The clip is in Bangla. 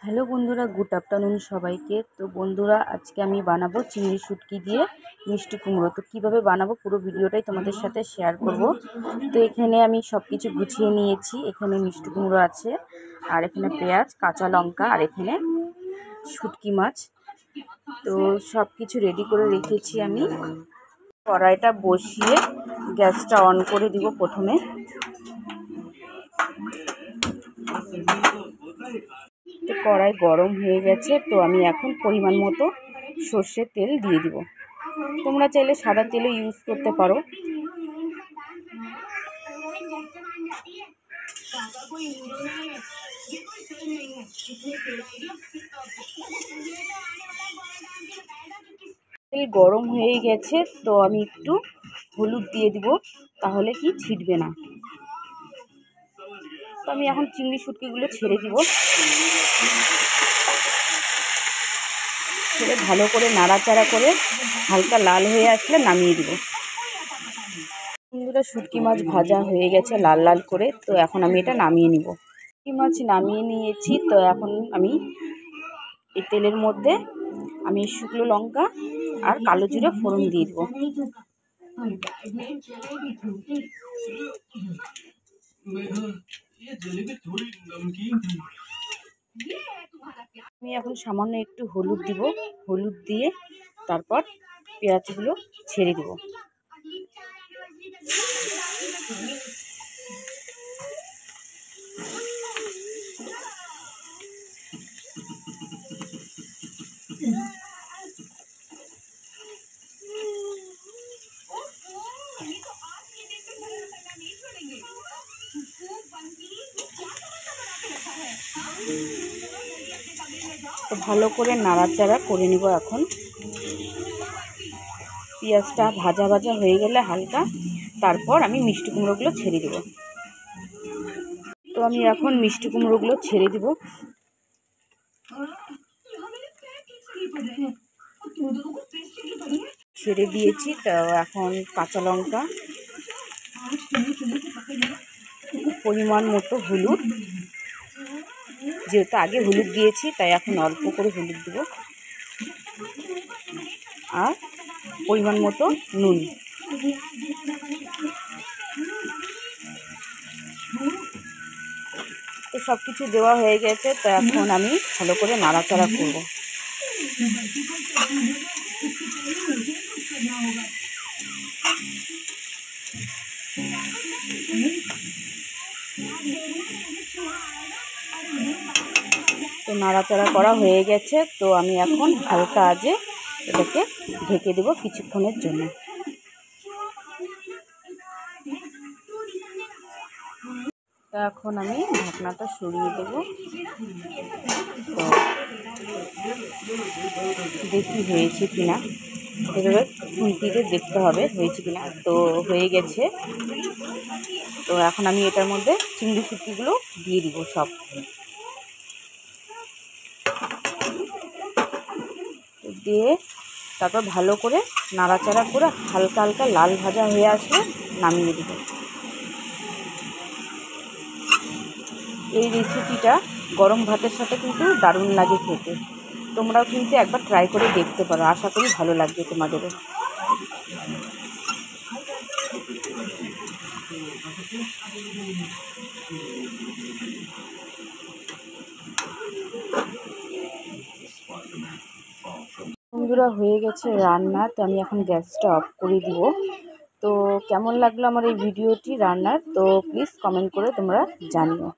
হ্যালো বন্ধুরা, গুড আফটারনুন সবাইকে। তো বন্ধুরা, আজকে আমি বানাবো চিংড়ি শুটকি দিয়ে মিষ্টি কুমড়ো। তো কীভাবে বানাবো পুরো ভিডিওটাই তোমাদের সাথে শেয়ার করব। তো এখানে আমি সব কিছু গুছিয়ে নিয়েছি। এখানে মিষ্টি কুমড়ো আছে, আর এখানে পেঁয়াজ, কাঁচা লঙ্কা, আর এখানে শুটকি মাছ। তো সব কিছু রেডি করে রেখেছি আমি। কড়াইটা বসিয়ে গ্যাসটা অন করে দিব প্রথমে। তো কড়াই গরম হয়ে গেছে, তো আমি এখন পরিমাণ মতো সর্ষের তেল দিয়ে দিব। তোমরা চাইলে সাদা তেলও ইউজ করতে পারো। তেল গরম হয়ে গেছে, তো আমি একটু হলুদ দিয়ে দিব, তাহলে কি ছিটবে না। তো আমি এখন চিংড়ি শুটকিগুলো ছেড়ে দিব। ছেড়ে ভালো করে নাড়াচাড়া করে হালকা লাল হয়ে আসলে নামিয়ে দিব। বন্ধুরা, শুটকি মাছ ভাজা হয়ে গেছে লাল লাল করে। তো এখন আমি এটা নামিয়ে নিব। শুটকি মাছ নামিয়ে নিয়েছি। তো এখন আমি এই তেলের মধ্যে আমি শুকনো লঙ্কা আর কালো জিরে ফোড়ন দিয়ে দেবো। আমি এখন সামান্য একটু হলুদ দিব। হলুদ দিয়ে তারপর পেঁয়াজগুলো ছেড়ে দেব। তো ভালো করে নাড়াচাড়া করে নিব। এখন পেঁয়াজটা ভাজা ভাজা হয়ে গেলে হালকা, তারপর আমি মিষ্টি কুমড়োগুলো ছেড়ে দেব। তো আমি এখন মিষ্টি কুমড়োগুলো ছেড়ে দেব। ছেড়ে দিয়েছি। তো এখন কাঁচা লঙ্কা, পরিমাণ মতো হলুদ, যেহেতু আগে হলুদ দিয়েছি তাই এখন অল্প করে হলুদ দেব, আর পরিমাণ মতো নুন। তো সব কিছু দেওয়া হয়ে গেছে। তো এখন আমি ভালো করে নাড়াচাড়া করব। তো নাড়াচাড়া করা হয়ে গেছে। তো আমি এখন হালকা আঁচে এটাকে ঢেকে দেব কিছুক্ষণের জন্য। তো এখন আমি ঢাকনাটা সরিয়ে দেব। তো দেখি হয়েছে কিনা, এভাবে খুন্তিতে দেখতে হবে হয়েছে কিনা। তো হয়ে গেছে। তো এখন আমি এটার মধ্যে চিংড়ি শুটকিগুলো দিয়ে দিব সব। দিয়ে তারপর ভালো করে নাড়াচাড়া করে হালকা হালকা লাল ভাজা হয়ে আসলে নামিয়ে দেব। এই রেসিপিটা গরম ভাতের সাথে কিন্তু দারুণ লাগে খেতে। তোমরাও কিন্তু একবার ট্রাই করে দেখতে পারো, আশা করি ভালো লাগবে তোমাদেরও। বন্ধুরা, হয়ে গেছে রান্না। তো আমি এখন গ্যাসটা অফ করে দিব। তো কেমন লাগলো আমার এই ভিডিওটি রান্নার, তো প্লিজ কমেন্ট করে তোমরা জানিও।